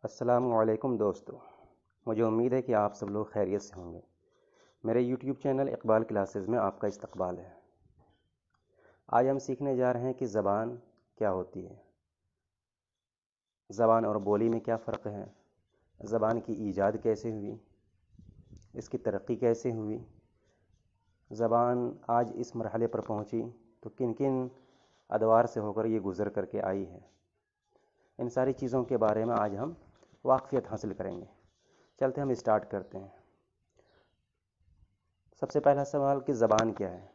السلام علیکم دوستو، مجھے امید ہے کہ آپ سب لوگ خیریت سے ہوں گے۔ میرے یوٹیوب چینل اقبال کلاسز میں آپ کا استقبال ہے۔ آج ہم سیکھنے جا رہے ہیں کہ زبان کیا ہوتی ہے، زبان اور بولی میں کیا فرق ہے، زبان کی ایجاد کیسے ہوئی، اس کی ترقی کیسے ہوئی، زبان آج اس مرحلے پر پہنچی تو کن کن ادوار سے ہو کر یہ گزر کر کے آئی ہے۔ ان ساری چیزوں کے بارے میں آج ہم واقفیت حاصل کریں گے۔ چلتے ہم اسٹارٹ کرتے ہیں۔ سب سے پہلا سوال کہ زبان کیا ہے۔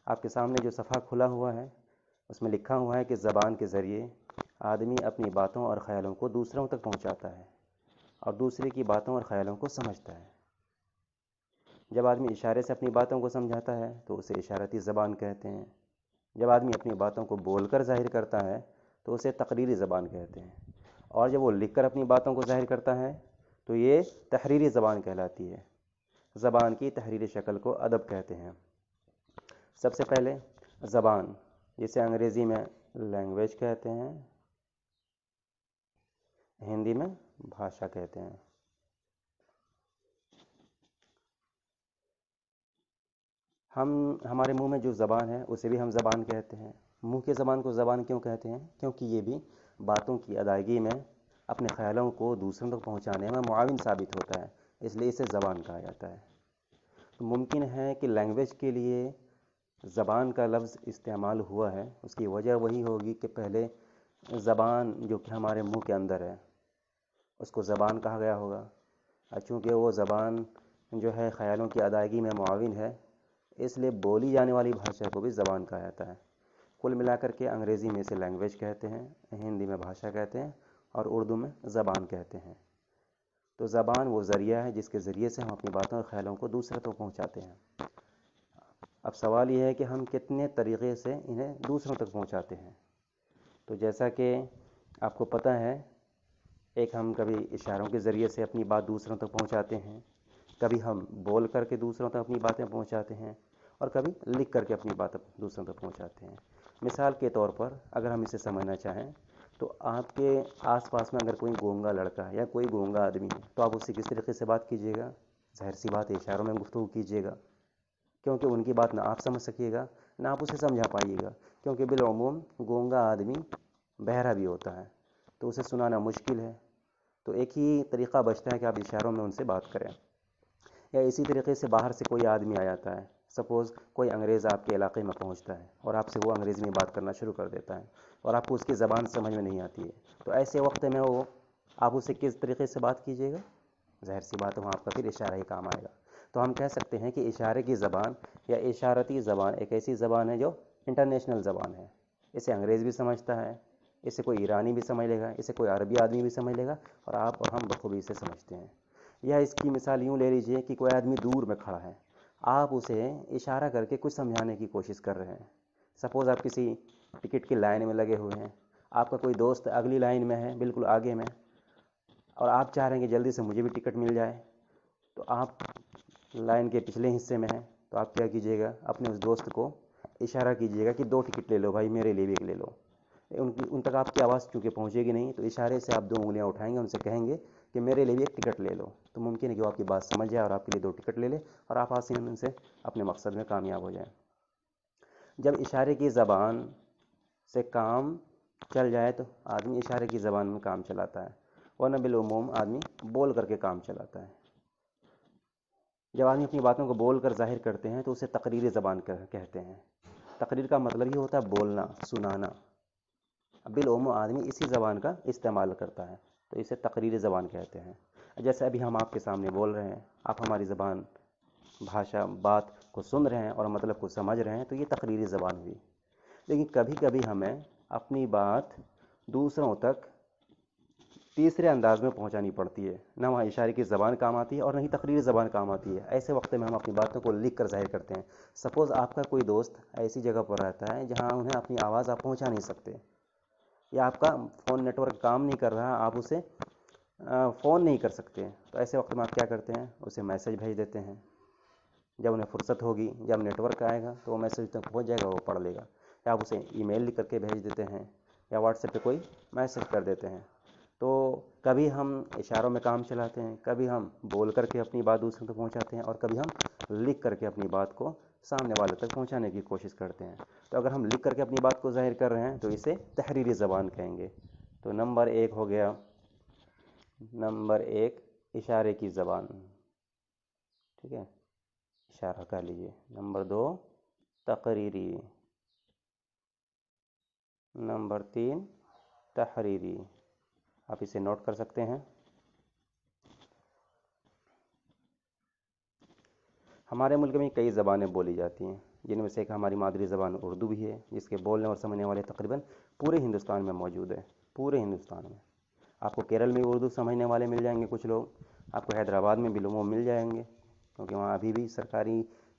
آپ کے سامنے جو صفحہ کھلا ہوا ہے اس میں لکھا ہوا ہے کہ زبان کے ذریعے آدمی اپنی باتوں اور خیالوں کو دوسروں تک پہنچاتا ہے اور دوسرے کی باتوں اور خیالوں کو سمجھتا ہے۔ جب آدمی اشارے سے اپنی باتوں کو سمجھاتا ہے تو اسے اشارتی زبان کہتے ہیں۔ جب آدمی اپنی باتوں کو بول کر ظاہر کرتا ہے تو اسے تقریری زبان کہتے ہیں، اور جب وہ لکھ کر اپنی باتوں کو ظاہر کرتا ہے تو یہ تحریری زبان کہلاتی ہے۔ زبان کی تحریری شکل کو ادب کہتے ہیں۔ سب سے پہلے زبان، جسے انگریزی میں لینگویج کہتے ہیں، ہندی میں بھاشا کہتے ہیں۔ ہمارے منہ میں جو زبان ہے اسے بھی ہم زبان کہتے ہیں۔ منہ کی زبان کو زبان کیوں کہتے ہیں؟ کیونکہ یہ بھی باتوں کی ادائیگی میں اپنے خیالوں کو دوسروں تک پہنچانے میں معاون ثابت ہوتا ہے، اس لیے اسے زبان کہا جاتا ہے۔ تو ممکن ہے کہ لینگویج کے لیے زبان کا لفظ استعمال ہوا ہے، اس کی وجہ وہی ہوگی کہ پہلے زبان جو کہ ہمارے منہ کے اندر ہے اس کو زبان کہا گیا ہوگا، اور چونکہ وہ زبان جو ہے خیالوں کی ادائیگی میں معاون ہے اس لیے بولی جانے والی بھاشا کو بھی زبان کہا جاتا ہے۔ کل ملا کر کے انگریزی میں اسے لینگویج کہتے ہیں، ہندی میں بھاشا کہتے ہیں، اور اردو میں زبان کہتے ہیں۔ تو زبان وہ ذریعہ ہے جس کے ذریعے سے ہم اپنی باتوں اور خیالوں کو دوسرے تک پہنچاتے ہیں۔ اب سوال یہ ہے کہ ہم کتنے طریقے سے انہیں دوسروں تک پہنچاتے ہیں۔ تو جیسا کہ آپ کو پتہ ہے، ایک ہم کبھی اشاروں کے ذریعے سے اپنی بات دوسروں تک پہنچاتے ہیں، کبھی ہم بول کر کے دوسروں تک اپنی باتیں پہنچاتے ہیں، اور کبھی لکھ کر کے اپنی باتیں دوسروں تک پہنچاتے ہیں۔ مثال کے طور پر اگر ہم اسے سمجھنا چاہیں تو آپ کے آس پاس میں اگر کوئی گونگا لڑکا ہے یا کوئی گونگا آدمی ہے تو آپ اس سے کس طریقے سے بات کیجیے گا؟ ظاہر سی بات ہے، اشاروں میں گفتگو کیجیے گا، کیونکہ ان کی بات نہ آپ سمجھ سکیے گا نہ آپ اسے سمجھا پائیے گا، کیونکہ بالعموم گونگا آدمی بہرا بھی ہوتا ہے تو اسے سنانا مشکل ہے۔ تو ایک ہی طریقہ بچتا ہے کہ آپ اشاروں میں ان سے بات کریں۔ یا اسی طریقے سے باہر سے کوئی آدمی آ جاتا ہے، سپوز کوئی انگریز آپ کے علاقے میں پہنچتا ہے اور آپ سے وہ انگریزی میں بات کرنا شروع کر دیتا ہے اور آپ کو اس کی زبان سمجھ میں نہیں آتی ہے، تو ایسے وقت میں آپ اسے کس طریقے سے بات کیجیے گا؟ ظاہر سی بات ہے وہاں آپ کا پھر اشارہ ہی کام آئے گا۔ تو ہم کہہ سکتے ہیں کہ اشارے کی زبان یا اشارتی زبان ایک ایسی زبان ہے جو انٹرنیشنل زبان ہے۔ اسے انگریز بھی سمجھتا ہے، اسے کوئی ایرانی بھی سمجھ لے گا، اسے کوئی عربی آدمی بھی سمجھ لے گا، اور آپ اور ہم بخوبی اسے سمجھتے ہیں۔ یا اس کی مثال یوں لے لیجئے کہ کوئی آدمی دور میں کھڑا ہے، آپ اسے اشارہ کر کے کچھ سمجھانے کی کوشش کر رہے ہیں۔ سپوز آپ کسی ٹکٹ کی لائن میں لگے ہوئے ہیں، آپ کا کوئی دوست اگلی لائن میں ہے بالکل آگے میں، اور آپ چاہ رہے ہیں کہ جلدی سے مجھے بھی ٹکٹ مل جائے، تو آپ لائن کے پچھلے حصے میں ہیں، تو آپ کیا کیجیے گا؟ اپنے اس دوست کو اشارہ کیجیے گا کہ 2 ٹکٹ لے لو بھائی، میرے لیے بھی ایک لے لو۔ ان تک آپ کی آواز چونکہ پہنچے گی نہیں تو اشارے سے آپ 2 انگلیاں اٹھائیں گے، ان سے کہیں گے کہ میرے لیے بھی ایک ٹکٹ لے لو، تو ممکن ہے کہ وہ آپ کی بات سمجھ جائے اور آپ کے لیے 2 ٹکٹ لے لے اور آپ آسانی سے اپنے مقصد میں کامیاب ہو جائیں۔ جب اشارے کی زبان سے کام چل جائے تو آدمی اشارے کی زبان میں کام چلاتا ہے، ورنہ بالعموم آدمی بول کر کے کام چلاتا ہے۔ جب آدمی اپنی باتوں کو بول کر ظاہر کرتے ہیں تو اسے تقریری زبان کہتے ہیں۔ تقریر کا مطلب یہ ہوتا ہے بولنا، سنانا۔ بالعموم آدمی اسی زبان کا استعمال کرتا ہے تو اسے تقریری زبان کہتے ہیں۔ جیسے ابھی ہم آپ کے سامنے بول رہے ہیں، آپ ہماری زبان بھاشا بات کو سن رہے ہیں اور مطلب کو سمجھ رہے ہیں، تو یہ تقریری زبان ہوئی۔ لیکن کبھی کبھی ہمیں اپنی بات دوسروں تک تیسرے انداز میں پہنچانی پڑتی ہے، نہ وہاں اشارے کی زبان کام آتی ہے اور نہ ہی تقریری زبان کام آتی ہے۔ ایسے وقت میں ہم اپنی باتوں کو لکھ کر ظاہر کرتے ہیں۔ سپوز آپ کا کوئی دوست ایسی جگہ پر رہتا ہے جہاں انہیں اپنی آواز آپ پہنچا نہیں سکتے، یا آپ کا فون نیٹ ورک کام نہیں کر رہا، آپ اسے فون نہیں کر سکتے، تو ایسے وقت میں آپ کیا کرتے ہیں؟ اسے میسج بھیج دیتے ہیں۔ جب انہیں فرصت ہوگی، جب نیٹ ورک آئے گا تو وہ میسج تک پہنچ جائے گا، وہ پڑھ لے گا۔ یا آپ اسے ای میل لکھ کر کے بھیج دیتے ہیں، یا واٹس ایپ پہ کوئی میسج کر دیتے ہیں۔ تو کبھی ہم اشاروں میں کام چلاتے ہیں، کبھی ہم بول کر کے اپنی بات دوسروں تک پہنچاتے ہیں، اور کبھی ہم لکھ کر کے اپنی بات کو سامنے والے تک پہنچانے کی کوشش کرتے ہیں۔ تو اگر ہم لکھ کر کے اپنی بات کو ظاہر کر رہے ہیں تو اسے تحریری زبان کہیں گے۔ تو نمبر ایک ہو گیا، نمبر ایک اشارے کی زبان، ٹھیک ہے، اشارہ کر لیجئے۔ نمبر دو تقریری، نمبر تین تحریری، آپ اسے نوٹ کر سکتے ہیں۔ ہمارے ملک میں کئی زبانیں بولی جاتی ہیں، جن میں سے ایک ہماری مادری زبان اردو بھی ہے، جس کے بولنے اور سمجھنے والے تقریباً پورے ہندوستان میں موجود ہیں، پورے ہندوستان میں۔ آپ کو کیرل میں اردو سمجھنے والے مل جائیں گے کچھ لوگ، آپ کو حیدرآباد میں بھی لوگوں مل جائیں گے، کیونکہ وہاں ابھی بھی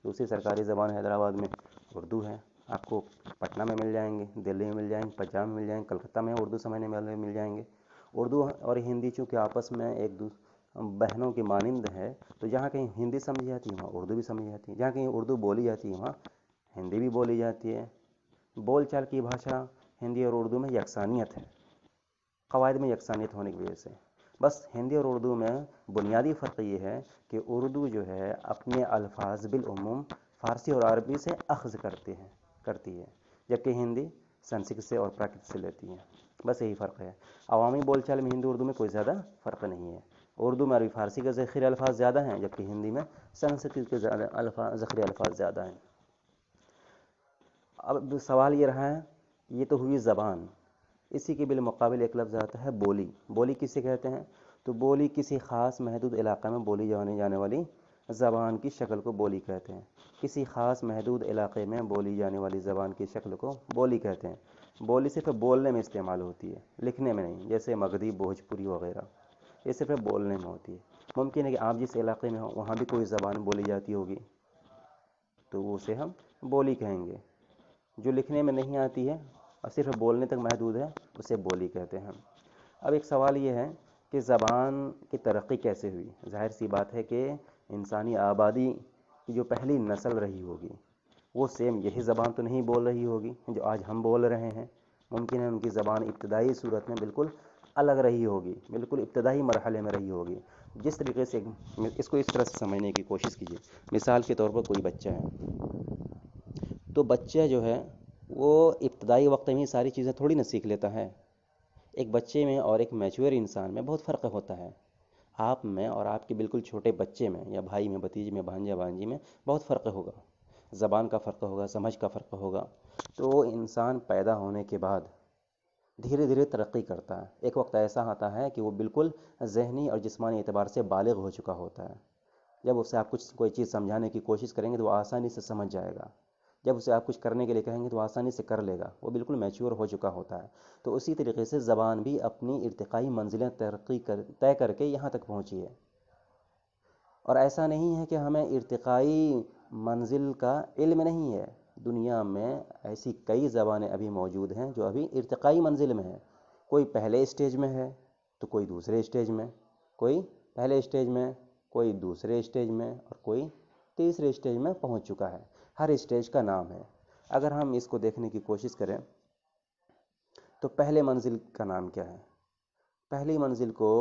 دوسری سرکاری زبان حیدرآباد میں اردو ہے۔ آپ کو پٹنہ میں مل جائیں گے، دلی میں مل جائیں گے، پنجاب میں مل جائیں گے، کلکتہ میں اردو سمجھنے والے مل جائیں گے۔ اردو اور ہندی چونکہ آپس میں ایک بہنوں کی مانند ہے، تو جہاں کہیں ہندی سمجھی جاتی ہے وہاں اردو بھی سمجھی جاتی ہے، جہاں کہیں اردو بولی جاتی ہے وہاں ہندی بھی بولی جاتی ہے۔ بول چال کی بھاشا ہندی اور اردو میں یکسانیت ہے، قواعد میں یکسانیت ہونے کی وجہ سے۔ بس ہندی اور اردو میں بنیادی فرق یہ ہے کہ اردو جو ہے اپنے الفاظ بالعموم فارسی اور عربی سے اخذ کرتی ہے، جبکہ ہندی سنسکرت سے اور پراکرت سے لیتی ہے۔ بس یہی فرق ہے۔ عوامی بول چال میں ہندی اردو میں کوئی زیادہ فرق نہیں ہے۔ اردو میں عربی فارسی کے ذخیرہ الفاظ زیادہ ہیں، جبکہ ہندی میں سنسکرت کے ذخیرہ الفاظ زیادہ ہیں۔ اب سوال یہ رہا ہے، یہ تو ہوئی زبان، اسی کے بالمقابل ایک لفظ آتا ہے بولی۔ بولی کسے کہتے ہیں؟ تو بولی کسی خاص محدود علاقہ میں بولی جانے والی زبان کی شکل کو بولی کہتے ہیں۔ کسی خاص محدود علاقے میں بولی جانے والی زبان کی شکل کو بولی کہتے ہیں۔ بولی صرف بولنے میں استعمال ہوتی ہے، لکھنے میں نہیں، جیسے مگدھی، بھوجپوری وغیرہ، یہ صرف بولنے میں ہوتی ہے۔ ممکن ہے کہ آپ جس علاقے میں ہوں وہاں بھی کوئی زبان بولی جاتی ہوگی، تو اسے ہم بولی کہیں گے۔ جو لکھنے میں نہیں آتی ہے اور صرف بولنے تک محدود ہے اسے بولی کہتے ہیں۔ اب ایک سوال یہ ہے کہ زبان کی ترقی کیسے ہوئی؟ ظاہر سی بات ہے کہ انسانی آبادی کی جو پہلی نسل رہی ہوگی وہ سیم یہی زبان تو نہیں بول رہی ہوگی جو آج ہم بول رہے ہیں۔ ممکن ہے ان کی زبان ابتدائی صورت میں بالکل الگ رہی ہوگی، بالکل ابتدائی مرحلے میں رہی ہوگی۔ جس طریقے سے اس کو اس طرح سے سمجھنے کی کوشش کیجیے۔ مثال کے طور پر کوئی بچہ ہے، تو بچہ جو ہے وہ ابتدائی وقت میں ساری چیزیں تھوڑی نہ سیکھ لیتا ہے۔ ایک بچے میں اور ایک میچور انسان میں بہت فرق ہوتا ہے۔ آپ میں اور آپ کے بالکل چھوٹے بچے میں، یا بھائی میں، بھتیجے میں، بھانجا بھانجی میں بہت فرق ہوگا۔ زبان کا فرق ہوگا، سمجھ کا فرق ہوگا۔ تو انسان پیدا ہونے کے بعد دھیرے دھیرے ترقی کرتا ہے۔ ایک وقت ایسا آتا ہے کہ وہ بالکل ذہنی اور جسمانی اعتبار سے بالغ ہو چکا ہوتا ہے۔ جب اسے آپ کوئی چیز سمجھانے کی کوشش کریں گے تو وہ آسانی سے سمجھ جائے گا۔ جب اسے آپ کچھ کرنے کے لیے کہیں گے تو آسانی سے کر لے گا، وہ بالکل میچور ہو چکا ہوتا ہے۔ تو اسی طریقے سے زبان بھی اپنی ارتقائی منزلیں طے کر کے یہاں تک پہنچی ہے۔ اور ایسا نہیں ہے کہ ہمیں ارتقائی منزل کا علم نہیں ہے۔ دنیا میں ایسی کئی زبانیں ابھی موجود ہیں جو ابھی ارتقائی منزل میں ہیں۔ کوئی پہلے اسٹیج میں ہے تو کوئی دوسرے اسٹیج میں، کوئی پہلے اسٹیج میں، کوئی دوسرے اسٹیج میں، اور کوئی تیسرے اسٹیج میں پہنچ چکا ہے۔ ہر اسٹیج کا نام ہے۔ اگر ہم اس کو دیکھنے کی کوشش کریں تو پہلے منزل کا نام کیا ہے؟ پہلی منزل کو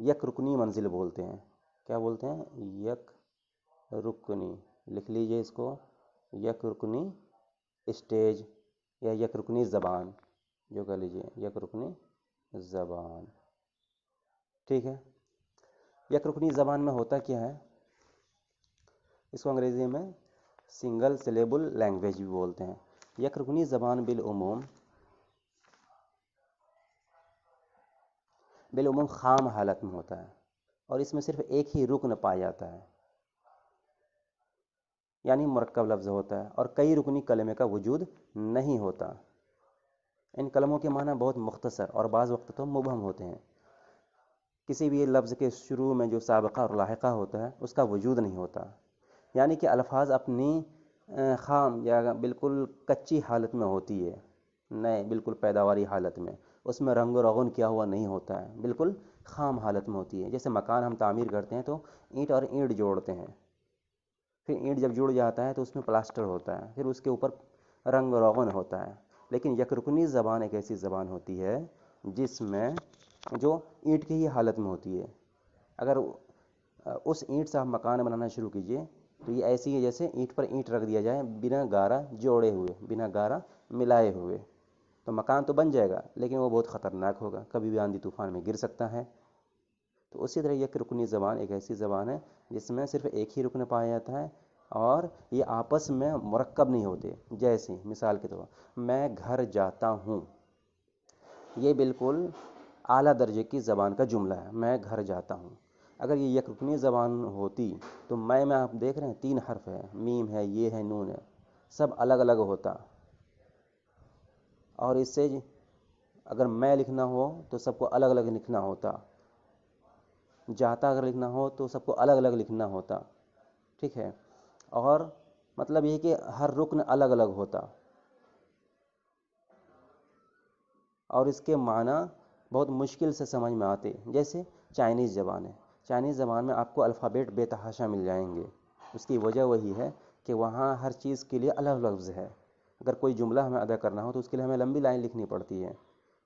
یک رکنی منزل بولتے ہیں۔ کیا بولتے ہیں؟ یک رکنی، لکھ لیجئے اس کو، یک رکنی اسٹیج یا یک رکنی زبان، جو کہہ لیجئے یک رکنی زبان، ٹھیک ہے۔ یک رکنی زبان میں ہوتا کیا ہے؟ اس کو انگریزی میں سنگل سلیبل لینگویج بھی بولتے ہیں۔ یک رکنی زبان بالعموم خام حالت میں ہوتا ہے، اور اس میں صرف ایک ہی رکن پایا جاتا ہے، یعنی مرکب لفظ ہوتا ہے، اور کئی رکنی کلمے کا وجود نہیں ہوتا۔ ان کلموں کے معنی بہت مختصر اور بعض وقت تو مبہم ہوتے ہیں۔ کسی بھی لفظ کے شروع میں جو سابقہ اور لاحقہ ہوتا ہے اس کا وجود نہیں ہوتا، یعنی کہ الفاظ اپنی خام یا بالکل کچی حالت میں ہوتی ہے، نئے بالکل پیداواری حالت میں، اس میں رنگ و رغن کیا ہوا نہیں ہوتا ہے، بالکل خام حالت میں ہوتی ہے۔ جیسے مکان ہم تعمیر کرتے ہیں تو اینٹ اور اینٹ جوڑتے ہیں، پھر اینٹ جب جڑ جاتا ہے تو اس میں پلاسٹر ہوتا ہے، پھر اس کے اوپر رنگ و روغن ہوتا ہے۔ لیکن یک رکنی زبان ایک ایسی زبان ہوتی ہے جس میں جو اینٹ کی ہی حالت میں ہوتی ہے. اگر اس اینٹ سے آپ مکان بنانا شروع کیجئے تو یہ ایسی ہے جیسے اینٹ پر اینٹ رکھ دیا جائے بنا گارا جوڑے ہوئے, بنا گارا ملائے ہوئے. تو مکان تو بن جائے گا لیکن وہ بہت خطرناک ہوگا, کبھی بھی آندھی طوفان میں گر سکتا ہے. تو اسی طرح یک رکنی زبان ایک ایسی زبان ہے جس میں صرف ایک ہی رکن پایا جاتا ہے اور یہ آپس میں مرکب نہیں ہوتے. جیسے مثال کے طور پر میں گھر جاتا ہوں, یہ بالکل اعلیٰ درجے کی زبان کا جملہ ہے, میں گھر جاتا ہوں. اگر یہ یک رکنی زبان ہوتی تو میں آپ دیکھ رہے ہیں 3 حرف ہے, میم ہے, یہ ہے, نون ہے, سب الگ الگ ہوتا. اور اس سے اگر میں لکھنا ہو تو سب کو الگ الگ لکھنا ہوتا, جاتا اگر لکھنا ہو تو سب کو الگ الگ لکھنا ہوتا. ٹھیک ہے, اور مطلب یہ کہ ہر رکن الگ الگ ہوتا. اور اس کے معنی بہت مشکل سے سمجھ میں آتے. جیسے چائنیز زبان ہے, چائنیز زبان میں آپ کو الفابیٹ بے تحاشا مل جائیں گے. اس کی وجہ وہی ہے کہ وہاں ہر چیز کے لیے الگ لفظ ہے. اگر کوئی جملہ ہمیں ادا کرنا ہو تو اس کے لیے ہمیں لمبی لائن لکھنی پڑتی ہے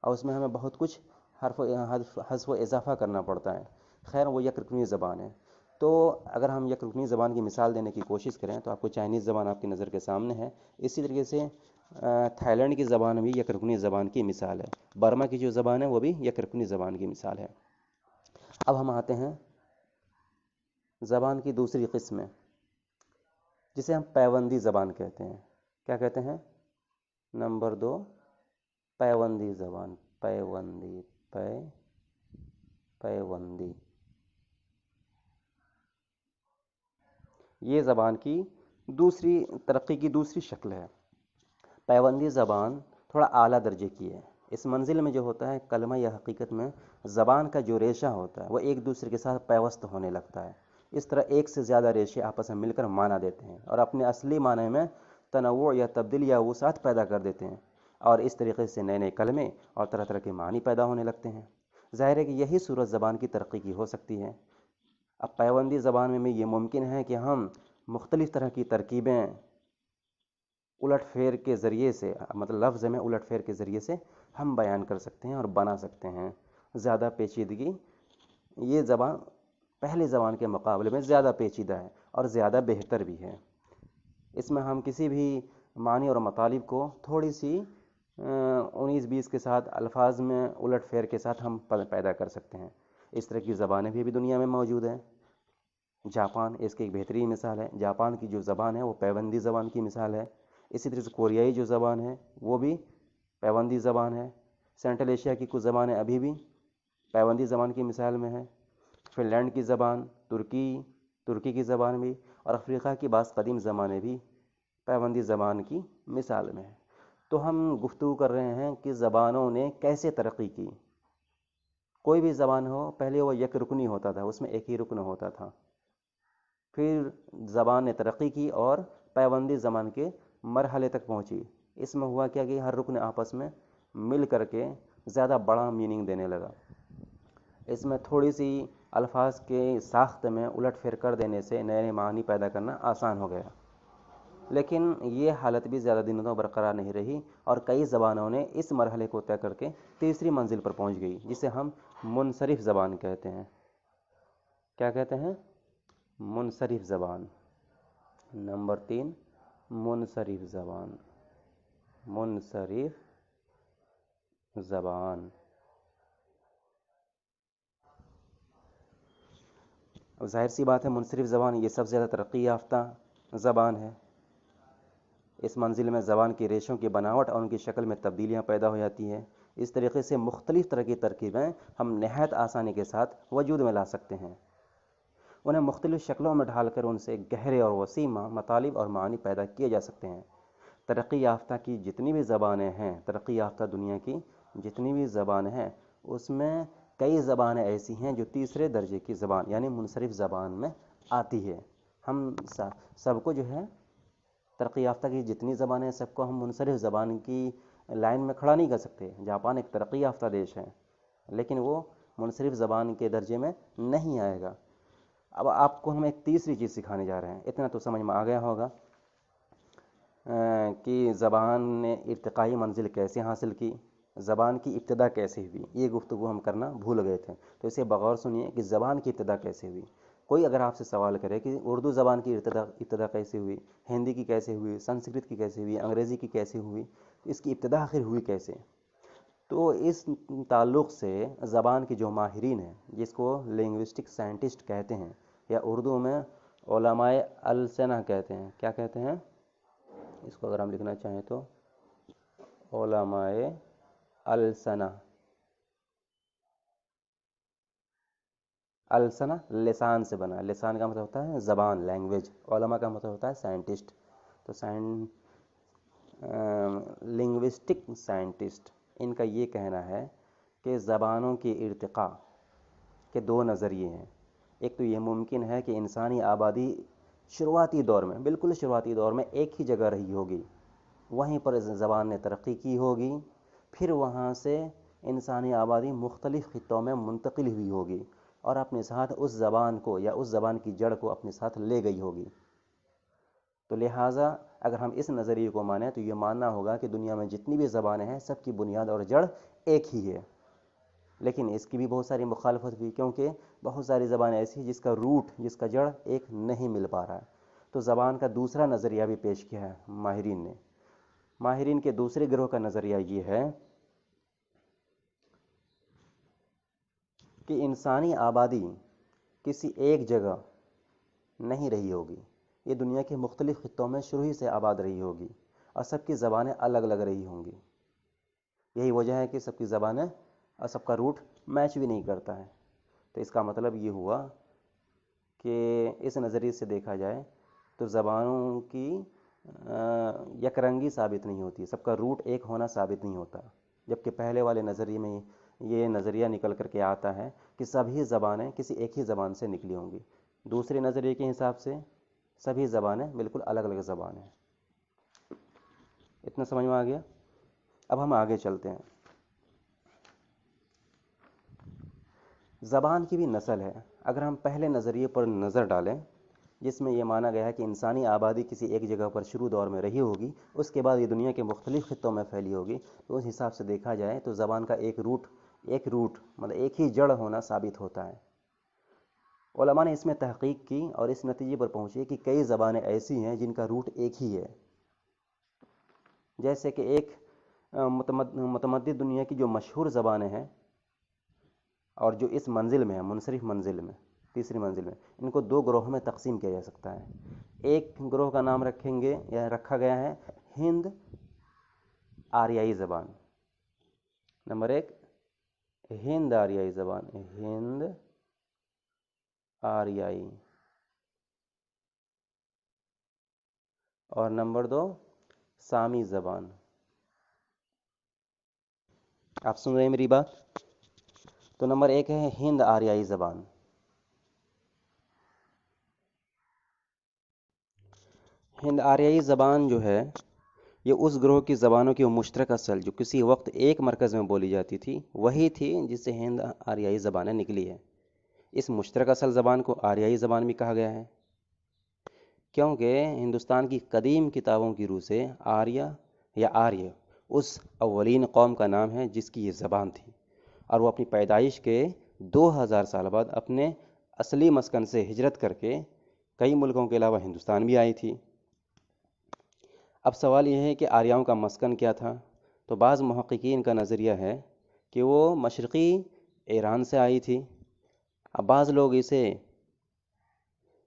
اور اس میں ہمیں بہت کچھ حذف و اضافہ کرنا پڑتا ہے. خیر وہ یک رکنی زبان ہے. تو اگر ہم یک رکنی زبان کی مثال دینے کی کوشش کریں تو آپ کو چائنیز زبان آپ کی نظر کے سامنے ہے. اسی طریقے سے تھائی لینڈ کی زبان بھی یک رکنی زبان کی مثال ہے. برما کی جو زبان ہے وہ بھی یک رکنی زبان کی مثال ہے. اب ہم آتے ہیں زبان کی دوسری قسم میں جسے ہم پیوندی زبان کہتے ہیں. کیا کہتے ہیں؟ نمبر 2 پیوندی زبان. پیوندی پیوندی یہ زبان کی دوسری ترقی کی دوسری شکل ہے. پیوندی زبان تھوڑا اعلیٰ درجے کی ہے. اس منزل میں جو ہوتا ہے کلمہ یا حقیقت میں زبان کا جو ریشہ ہوتا ہے وہ ایک دوسرے کے ساتھ پیوست ہونے لگتا ہے. اس طرح ایک سے زیادہ ریشے آپس میں مل کر معنی دیتے ہیں اور اپنے اصلی معنی میں تنوع یا تبدیلی یا وسعت پیدا کر دیتے ہیں, اور اس طریقے سے نئے نئے کلمے اور طرح طرح کے معنی پیدا ہونے لگتے ہیں. ظاہر ہے کہ یہی صورت زبان کی ترقی کی ہو سکتی ہے. اب پیوندی زبان میں یہ ممکن ہے کہ ہم مختلف طرح کی ترکیبیں الٹ پھیر کے ذریعے سے, مطلب لفظ میں الٹ پھیر کے ذریعے سے ہم بیان کر سکتے ہیں اور بنا سکتے ہیں. زیادہ پیچیدگی, یہ زبان پہلی زبان کے مقابلے میں زیادہ پیچیدہ ہے اور زیادہ بہتر بھی ہے. اس میں ہم کسی بھی معنی اور مطالب کو تھوڑی سی 19-20 کے ساتھ الفاظ میں الٹ پھیر کے ساتھ ہم پیدا کر سکتے ہیں. اس طرح کی زبانیں بھی دنیا میں موجود ہیں. جاپان اس کی ایک بہترین مثال ہے. جاپان کی جو زبان ہے وہ پیوندی زبان کی مثال ہے. اسی طرح سے کوریائی جو زبان ہے وہ بھی پیوندی زبان ہے. سینٹرل ایشیا کی کچھ زبانیں ابھی بھی پیوندی زبان کی مثال میں ہیں. فن لینڈ کی زبان, ترکی کی زبان بھی, اور افریقہ کی بعض قدیم زبانیں بھی پیوندی زبان کی مثال میں ہیں. تو ہم گفتگو کر رہے ہیں کہ زبانوں نے کیسے ترقی کی. کوئی بھی زبان ہو پہلے وہ یک رکنی ہوتا تھا, اس میں ایک ہی رکن ہوتا تھا. پھر زبان نے ترقی کی اور پیوندی زبان کے مرحلے تک پہنچی. اس میں ہوا کیا کہ ہر رکن آپس میں مل کر کے زیادہ بڑا میننگ دینے لگا. اس میں تھوڑی سی الفاظ کے ساخت میں الٹ پھیر کر دینے سے نئے نئے معنی پیدا کرنا آسان ہو گیا. لیکن یہ حالت بھی زیادہ دنوں تک برقرار نہیں رہی اور کئی زبانوں نے اس مرحلے کو طے کر کے تیسری منزل پر پہنچ گئی جسے ہم منصرف زبان کہتے ہیں. کیا کہتے ہیں؟ منصرف زبان. نمبر 3 منصرف زبان. منصرف زبان. اب ظاہر سی بات ہے منصرف زبان یہ سب سے زیادہ ترقی یافتہ زبان ہے. اس منزل میں زبان کی ریشوں کی بناوٹ اور ان کی شکل میں تبدیلیاں پیدا ہو جاتی ہیں. اس طریقے سے مختلف طرح کی ترکیبیں ہم نہایت آسانی کے ساتھ وجود میں لا سکتے ہیں. انہیں مختلف شکلوں میں ڈھال کر ان سے گہرے اور وسیع مطالب اور معانی پیدا کیے جا سکتے ہیں. ترقی یافتہ کی جتنی بھی زبانیں ہیں, ترقی یافتہ دنیا کی جتنی بھی زبانیں ہیں, اس میں کئی زبانیں ایسی ہیں جو تیسرے درجے کی زبان یعنی منصرف زبان میں آتی ہے. ہم سب کو جو ہے ترقی یافتہ کی جتنی زبانیں ہیں سب کو ہم منصرف زبان کی لائن میں کھڑا نہیں کر سکتے. جاپان ایک ترقی یافتہ دیش ہے لیکن وہ منصرف زبان کے درجے میں نہیں آئے گا. اب آپ کو ہم ایک تیسری چیز سکھانے جا رہے ہیں. اتنا تو سمجھ میں آ گیا ہوگا کہ زبان نے ارتقائی منزل کیسے حاصل کی. زبان کی ابتدا کیسے ہوئی، یہ گفتگو ہم کرنا بھول گئے تھے، تو اسے بغور سنیے کہ زبان کی ابتدا کیسے ہوئی۔ کوئی اگر آپ سے سوال کرے کہ اردو زبان کی ابتدا کیسے ہوئی، ہندی کی کیسے ہوئی، سنسکرت کی کیسے ہوئی، انگریزی کی کیسے ہوئی، تو اس کی ابتدا آخر ہوئی کیسے؟ تو اس تعلق سے زبان کے جو ماہرین ہیں، جس کو لنگوسٹک سائنٹسٹ کہتے ہیں، یا اردو میں علماء السنہ کہتے ہیں، کیا کہتے ہیں اس کو اگر ہم لکھنا چاہیں تو علماء السنہ۔ السنہ لسان سے بنا ہے، لسان کا مطلب ہوتا ہے زبان، لینگویج، علماء کا مطلب ہوتا ہے سائنٹسٹ۔ تو لنگوسٹک سائنٹسٹ، ان کا یہ کہنا ہے کہ زبانوں کی ارتقاء کے دو نظریے ہیں۔ ایک تو یہ ممکن ہے کہ انسانی آبادی شروعاتی دور میں، بالکل شروعاتی دور میں ایک ہی جگہ رہی ہوگی، وہیں پر اس زبان نے ترقی کی ہوگی، پھر وہاں سے انسانی آبادی مختلف خطوں میں منتقل ہوئی ہوگی اور اپنے ساتھ اس زبان کو یا اس زبان کی جڑ کو اپنے ساتھ لے گئی ہوگی۔ تو لہٰذا اگر ہم اس نظریے کو مانیں تو یہ ماننا ہوگا کہ دنیا میں جتنی بھی زبانیں ہیں سب کی بنیاد اور جڑ ایک ہی ہے۔ لیکن اس کی بھی بہت ساری مخالفت ہوئی، کیونکہ بہت ساری زبانیں ایسی ہیں جس کا روٹ، جس کا جڑ ایک نہیں مل پا رہا ہے۔ تو زبان کا دوسرا نظریہ بھی پیش کیا ہے ماہرین نے۔ ماہرین کے دوسرے گروہ کا نظریہ یہ ہے کہ انسانی آبادی کسی ایک جگہ نہیں رہی ہوگی، یہ دنیا کے مختلف خطوں میں شروع ہی سے آباد رہی ہوگی اور سب کی زبانیں الگ الگ رہی ہوں گی۔ یہی وجہ ہے کہ سب کی زبانیں اور سب کا روٹ میچ بھی نہیں کرتا ہے۔ تو اس کا مطلب یہ ہوا کہ اس نظریے سے دیکھا جائے تو زبانوں کی یک رنگی ثابت نہیں ہوتی، سب کا روٹ ایک ہونا ثابت نہیں ہوتا، جبکہ پہلے والے نظریے میں یہ نظریہ نکل کر کے آتا ہے کہ سبھی زبانیں کسی ایک ہی زبان سے نکلی ہوں گی۔ دوسرے نظریے کے حساب سے سبھی زبانیں بالکل الگ الگ زبانیں ہیں۔ اتنا سمجھ میں آ گیا؟ اب ہم آگے چلتے ہیں۔ زبان کی بھی نسل ہے۔ اگر ہم پہلے نظریے پر نظر ڈالیں جس میں یہ مانا گیا ہے کہ انسانی آبادی کسی ایک جگہ پر شروع دور میں رہی ہوگی، اس کے بعد یہ دنیا کے مختلف خطوں میں پھیلی ہوگی، تو اس حساب سے دیکھا جائے تو زبان کا ایک روٹ مطلب ایک ہی جڑ ہونا ثابت ہوتا ہے۔ علماء نے اس میں تحقیق کی اور اس نتیجے پر پہنچے کہ کئی زبانیں ایسی ہیں جن کا روٹ ایک ہی ہے۔ جیسے کہ ایک متمدد دنیا کی جو مشہور زبانیں ہیں اور جو اس منزل میں ہیں، منصرف منزل میں، تیسری منزل میں، ان کو دو گروہوں میں تقسیم کیا جا سکتا ہے۔ ایک گروہ کا نام رکھیں گے یا رکھا گیا ہے ہند آریائی زبان۔ نمبر ایک ہند آریائی زبان، ہند آریائی، اور نمبر دو سامی زبان۔ آپ سن رہے ہیں میری بات؟ تو نمبر ایک ہے ہند آریائی زبان۔ ہند آریائی زبان جو ہے یہ اس گروہ کی زبانوں کی مشترک اصل جو کسی وقت ایک مرکز میں بولی جاتی تھی وہی تھی جس سے ہند آریائی زبانیں نکلی ہے۔ اس مشترک اصل زبان کو آریائی زبان بھی کہا گیا ہے کیونکہ ہندوستان کی قدیم کتابوں کی روح سے آریہ اس اولین قوم کا نام ہے جس کی یہ زبان تھی، اور وہ اپنی پیدائش کے 2000 سال بعد اپنے اصلی مسکن سے ہجرت کر کے کئی ملکوں کے علاوہ ہندوستان بھی آئی تھی۔ اب سوال یہ ہے کہ آریاؤں کا مسکن کیا تھا؟ تو بعض محققین کا نظریہ ہے کہ وہ مشرقی ایران سے آئی تھی۔ اب بعض لوگ اسے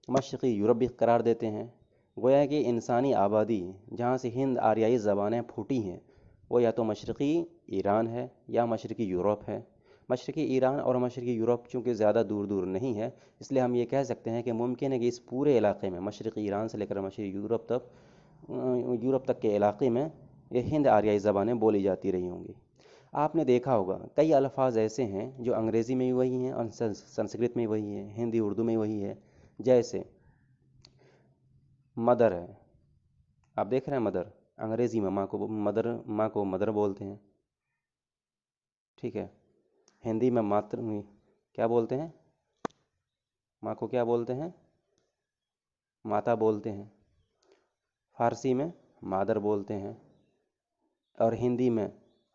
مشرقی یورپ بھی قرار دیتے ہیں۔ گویا کہ انسانی آبادی جہاں سے ہند آریائی زبانیں پھوٹی ہیں وہ یا تو مشرقی ایران ہے یا مشرقی یورپ ہے۔ مشرقی ایران اور مشرقی یورپ چونکہ زیادہ دور دور نہیں ہے، اس لیے ہم یہ کہہ سکتے ہیں کہ ممکن ہے کہ اس پورے علاقے میں مشرقی ایران سے لے کر مشرقی یورپ تک کے علاقے میں یہ ہند آریائی زبانیں بولی جاتی رہی ہوں گی۔ آپ نے دیکھا ہوگا کئی الفاظ ایسے ہیں جو انگریزی میں بھی وہی ہیں اور سنسکرت میں وہی ہیں، ہندی اردو میں وہی ہے۔ جیسے مدر ہے، آپ دیکھ رہے ہیں مدر، انگریزی میں ماں کو مدر بولتے ہیں، ٹھیک ہے۔ ہندی میں کیا بولتے ہیں؟ ماں کو کیا بولتے ہیں؟ ماتا بولتے ہیں۔ فارسی میں مادر بولتے ہیں، اور ہندی میں